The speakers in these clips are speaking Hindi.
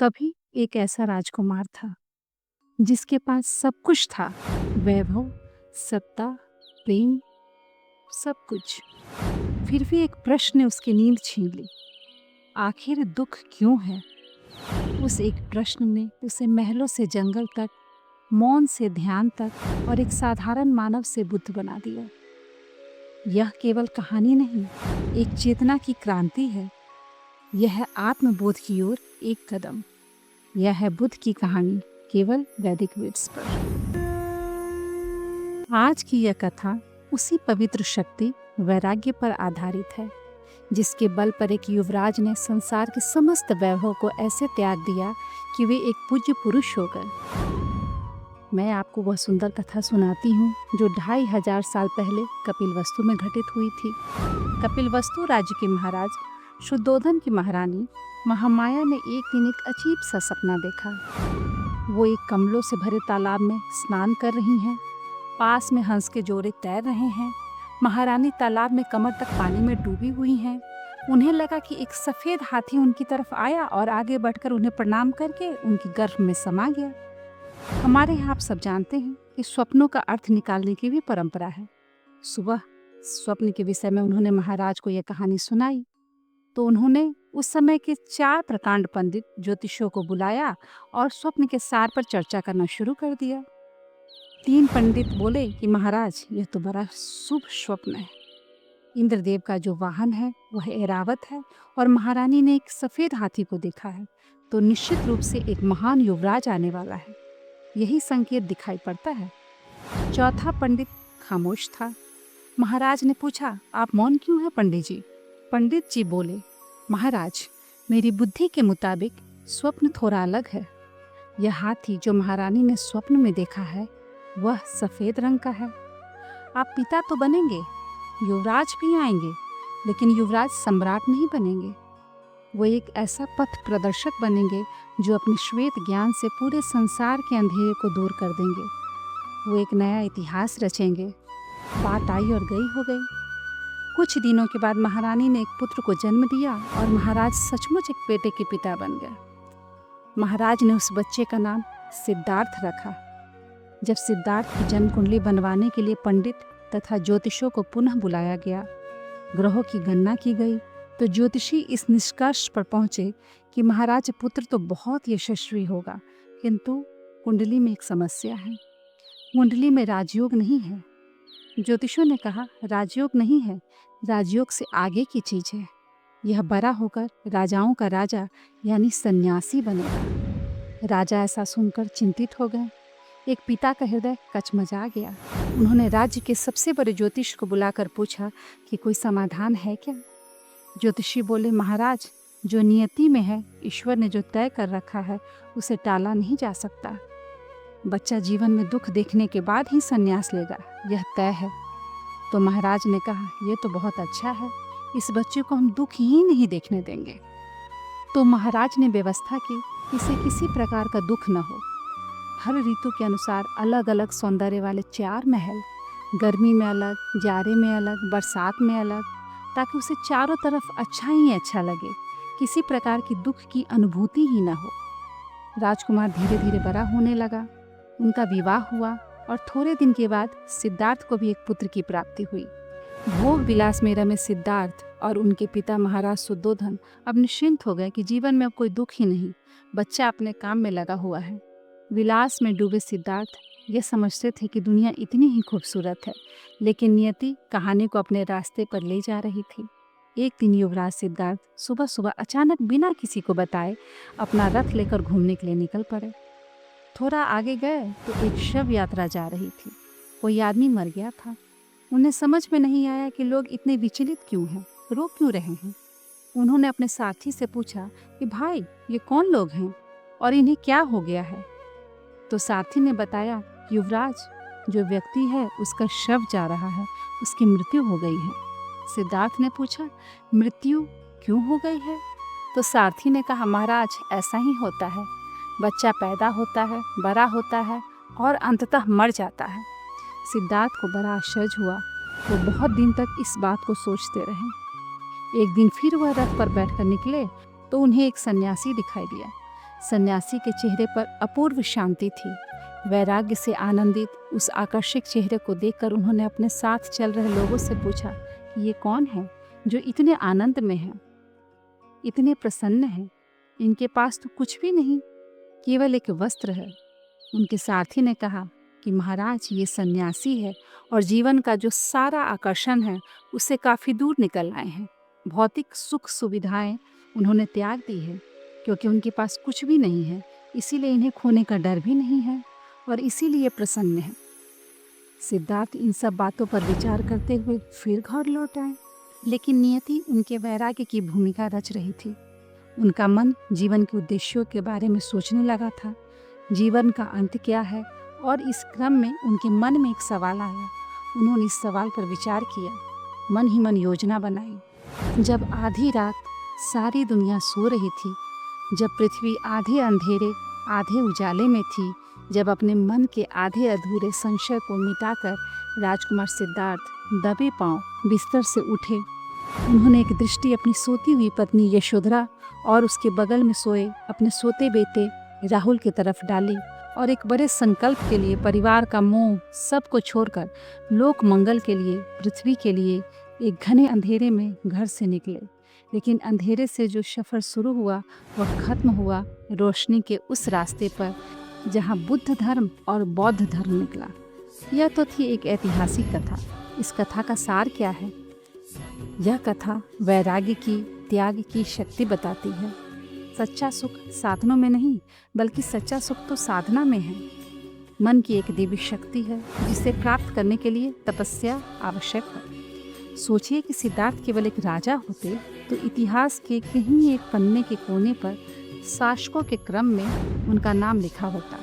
कभी एक ऐसा राजकुमार था जिसके पास सब कुछ था। वैभव, सत्ता, प्रेम, सब कुछ। फिर भी एक प्रश्न ने उसकी नींद छीन ली। आखिर दुख क्यों है? उस एक प्रश्न ने उसे महलों से जंगल तक, मौन से ध्यान तक और एक साधारण मानव से बुद्ध बना दिया। यह केवल कहानी नहीं, एक चेतना की क्रांति है। यह है आत्मबोध की ओर एक कदम। यह है बुद्ध की कहानी, केवल वैदिक वेद्स पर। आज की यह कथा उसी पवित्र शक्ति, वैराग्य पर आधारित है जिसके बल पर एक युवराज ने संसार के समस्त वैभव को ऐसे त्याग दिया कि वे एक पूज्य पुरुष हो गए। मैं आपको वह सुंदर कथा सुनाती हूँ जो 2500 साल पहले कपिलवस्तु में घटित हुई थी। कपिलवस्तु राज्य के महाराज शुद्धोधन की महारानी महामाया ने एक दिन एक अजीब सा सपना देखा। वो एक कमलों से भरे तालाब में स्नान कर रही हैं। पास में हंस के जोड़े तैर रहे हैं। महारानी तालाब में कमर तक पानी में डूबी हुई हैं। उन्हें लगा कि एक सफ़ेद हाथी उनकी तरफ आया और आगे बढ़कर उन्हें प्रणाम करके उनकी गर्भ में समा गया। हमारे यहाँ आप सब जानते हैं कि स्वप्नों का अर्थ निकालने की भी परंपरा है। सुबह स्वप्न के विषय में उन्होंने महाराज को यह कहानी सुनाई तो उन्होंने उस समय के 4 प्रकांड पंडित ज्योतिषियों को बुलाया और स्वप्न के सार पर चर्चा करना शुरू कर दिया। 3 पंडित बोले कि महाराज, यह तो बड़ा शुभ स्वप्न है। इंद्रदेव का जो वाहन है वह ऐरावत है और महारानी ने एक सफ़ेद हाथी को देखा है, तो निश्चित रूप से एक महान युवराज आने वाला है। यही संकेत दिखाई पड़ता है। चौथा पंडित खामोश था। महाराज ने पूछा, आप मौन क्यों हैं पंडित जी? पंडित जी बोले, महाराज, मेरी बुद्धि के मुताबिक स्वप्न थोड़ा अलग है। यह हाथी जो महारानी ने स्वप्न में देखा है वह सफ़ेद रंग का है। आप पिता तो बनेंगे, युवराज भी आएंगे, लेकिन युवराज सम्राट नहीं बनेंगे। वो एक ऐसा पथ प्रदर्शक बनेंगे जो अपने श्वेत ज्ञान से पूरे संसार के अंधेरे को दूर कर देंगे। वो एक नया इतिहास रचेंगे। बात आई और गई हो गई। कुछ दिनों के बाद महारानी ने एक पुत्र को जन्म दिया और महाराज सचमुच एक बेटे के पिता बन गए। महाराज ने उस बच्चे का नाम सिद्धार्थ रखा। जब सिद्धार्थ की जन्म कुंडली बनवाने के लिए पंडित तथा ज्योतिषियों को पुनः बुलाया गया, ग्रहों की गणना की गई तो ज्योतिषी इस निष्कर्ष पर पहुंचे कि महाराज पुत्र तो बहुत यशस्वी होगा, किंतु कुंडली में एक समस्या है। कुंडली में राजयोग नहीं है। ज्योतिषियों ने कहा, राजयोग नहीं है, राजयोग से आगे की चीज है। यह बड़ा होकर राजाओं का राजा यानी सन्यासी बनेगा। राजा ऐसा सुनकर चिंतित हो गए। एक पिता का हृदय कचमचा गया। उन्होंने राज्य के सबसे बड़े ज्योतिष को बुलाकर पूछा कि कोई समाधान है क्या? ज्योतिषी बोले, महाराज, जो नियति में है, ईश्वर ने जो तय कर रखा है उसे टाला नहीं जा सकता। बच्चा जीवन में दुख देखने के बाद ही संन्यास लेगा, यह तय है। तो महाराज ने कहा, यह तो बहुत अच्छा है, इस बच्चे को हम दुख ही नहीं देखने देंगे। तो महाराज ने व्यवस्था की, इसे किसी प्रकार का दुख न हो। हर ऋतु के अनुसार अलग अलग सौंदर्य वाले 4 महल, गर्मी में अलग, जाड़े में अलग, बरसात में अलग, ताकि उसे चारों तरफ अच्छा ही अच्छा लगे, किसी प्रकार की दुख की अनुभूति ही न हो। राजकुमार धीरे धीरे बड़ा होने लगा। उनका विवाह हुआ और थोड़े दिन के बाद सिद्धार्थ को भी एक पुत्र की प्राप्ति हुई। भोग विलास में रमे सिद्धार्थ और उनके पिता महाराज शुद्धोधन अब निश्चिंत हो गए कि जीवन में अब कोई दुख ही नहीं, बच्चा अपने काम में लगा हुआ है। विलास में डूबे सिद्धार्थ ये समझते थे कि दुनिया इतनी ही खूबसूरत है, लेकिन नियति कहानी को अपने रास्ते पर ले जा रही थी। एक दिन युवराज सिद्धार्थ सुबह सुबह अचानक बिना किसी को बताए अपना रथ लेकर घूमने के लिए निकल पड़े। थोड़ा आगे गए तो एक शव यात्रा जा रही थी। कोई आदमी मर गया था। उन्हें समझ में नहीं आया कि लोग इतने विचलित क्यों हैं, रो क्यों रहे हैं। उन्होंने अपने साथी से पूछा कि भाई, ये कौन लोग हैं और इन्हें क्या हो गया है? तो साथी ने बताया, युवराज, जो व्यक्ति है उसका शव जा रहा है, उसकी मृत्यु हो गई है। सिद्धार्थ ने पूछा, मृत्यु क्यों हो गई है? तो सारथी ने कहा, महाराज, ऐसा ही होता है। बच्चा पैदा होता है, बड़ा होता है और अंततः मर जाता है। सिद्धार्थ को बड़ा आश्चर्य हुआ। वो बहुत दिन तक इस बात को सोचते रहे। एक दिन फिर वह रथ पर बैठकर निकले तो उन्हें एक सन्यासी दिखाई दिया। सन्यासी के चेहरे पर अपूर्व शांति थी। वैराग्य से आनंदित उस आकर्षक चेहरे को देखकर उन्होंने अपने साथ चल रहे लोगों से पूछा कि ये कौन है जो इतने आनंद में हैं, इतने प्रसन्न हैं? इनके पास तो कुछ भी नहीं, केवल एक वस्त्र है। उनके साथी ने कहा कि महाराज, ये सन्यासी है और जीवन का जो सारा आकर्षण है उससे काफ़ी दूर निकल आए हैं। भौतिक सुख सुविधाएं उन्होंने त्याग दी है, क्योंकि उनके पास कुछ भी नहीं है, इसीलिए इन्हें खोने का डर भी नहीं है और इसीलिए प्रसन्न है। सिद्धार्थ इन सब बातों पर विचार करते हुए फिर घर लौट आए, लेकिन नियति उनके वैराग्य की भूमिका रच रही थी। उनका मन जीवन के उद्देश्यों के बारे में सोचने लगा था, जीवन का अंत क्या है, और इस क्रम में उनके मन में एक सवाल आया। उन्होंने इस सवाल पर विचार किया, मन ही मन योजना बनाई। जब आधी रात सारी दुनिया सो रही थी, जब पृथ्वी आधे अंधेरे आधे उजाले में थी, जब अपने मन के आधे अधूरे संशय को मिटाकर राजकुमार सिद्धार्थ दबे पांव बिस्तर से उठे, उन्होंने एक दृष्टि अपनी सोती हुई पत्नी यशोधरा और उसके बगल में सोए अपने सोते बेटे राहुल की तरफ डाली और एक बड़े संकल्प के लिए, परिवार का मोह सब को छोड़कर लोक मंगल के लिए, पृथ्वी के लिए एक घने अंधेरे में घर से निकले। लेकिन अंधेरे से जो सफ़र शुरू हुआ वह खत्म हुआ रोशनी के उस रास्ते पर जहाँ बुद्ध धर्म और बौद्ध धर्म निकला। यह तो थी एक ऐतिहासिक कथा। इस कथा का सार क्या है? यह कथा वैराग्य की, त्याग की शक्ति बताती है। सच्चा सुख साधनों में नहीं, बल्कि सच्चा सुख तो साधना में है। मन की एक दिव्य शक्ति है जिसे प्राप्त करने के लिए तपस्या आवश्यक है। सोचिए कि सिद्धार्थ केवल एक राजा होते तो इतिहास के कहीं एक पन्ने के कोने पर शासकों के क्रम में उनका नाम लिखा होता।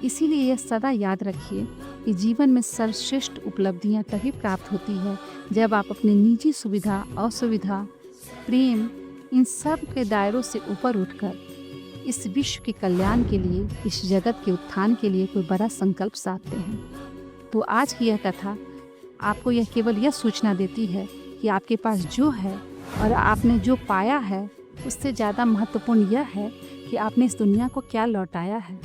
इसीलिए यह सदा याद रखिए कि जीवन में सर्वश्रेष्ठ उपलब्धियां तभी प्राप्त होती है जब आप अपनी निजी सुविधा, असुविधा, प्रेम, इन सब के दायरों से ऊपर उठकर इस विश्व के कल्याण के लिए, इस जगत के उत्थान के लिए कोई बड़ा संकल्प साधते हैं। तो आज की यह कथा आपको यह केवल यह सूचना देती है कि आपके पास जो है और आपने जो पाया है उससे ज़्यादा महत्वपूर्ण यह है कि आपने इस दुनिया को क्या लौटाया है।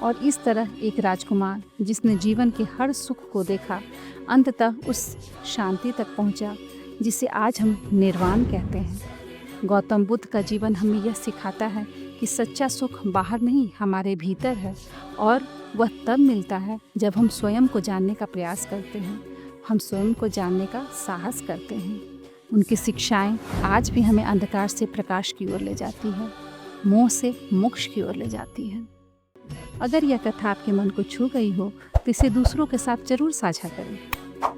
और इस तरह एक राजकुमार जिसने जीवन के हर सुख को देखा, अंततः उस शांति तक पहुंचा जिसे आज हम निर्वाण कहते हैं। गौतम बुद्ध का जीवन हमें यह सिखाता है कि सच्चा सुख बाहर नहीं, हमारे भीतर है, और वह तब मिलता है जब हम स्वयं को जानने का प्रयास करते हैं, हम स्वयं को जानने का साहस करते हैं। उनकी शिक्षाएं आज भी हमें अंधकार से प्रकाश की ओर ले जाती है, मोह से मोक्ष की ओर ले जाती है। अगर यह कथा आपके मन को छू गई हो तो इसे दूसरों के साथ जरूर साझा करें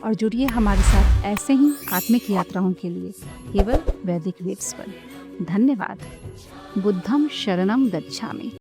और जुड़िए हमारे साथ ऐसे ही आत्मिक यात्राओं के लिए केवल वैदिक वेद्स पर। धन्यवाद। बुद्धं शरणं गच्छामि।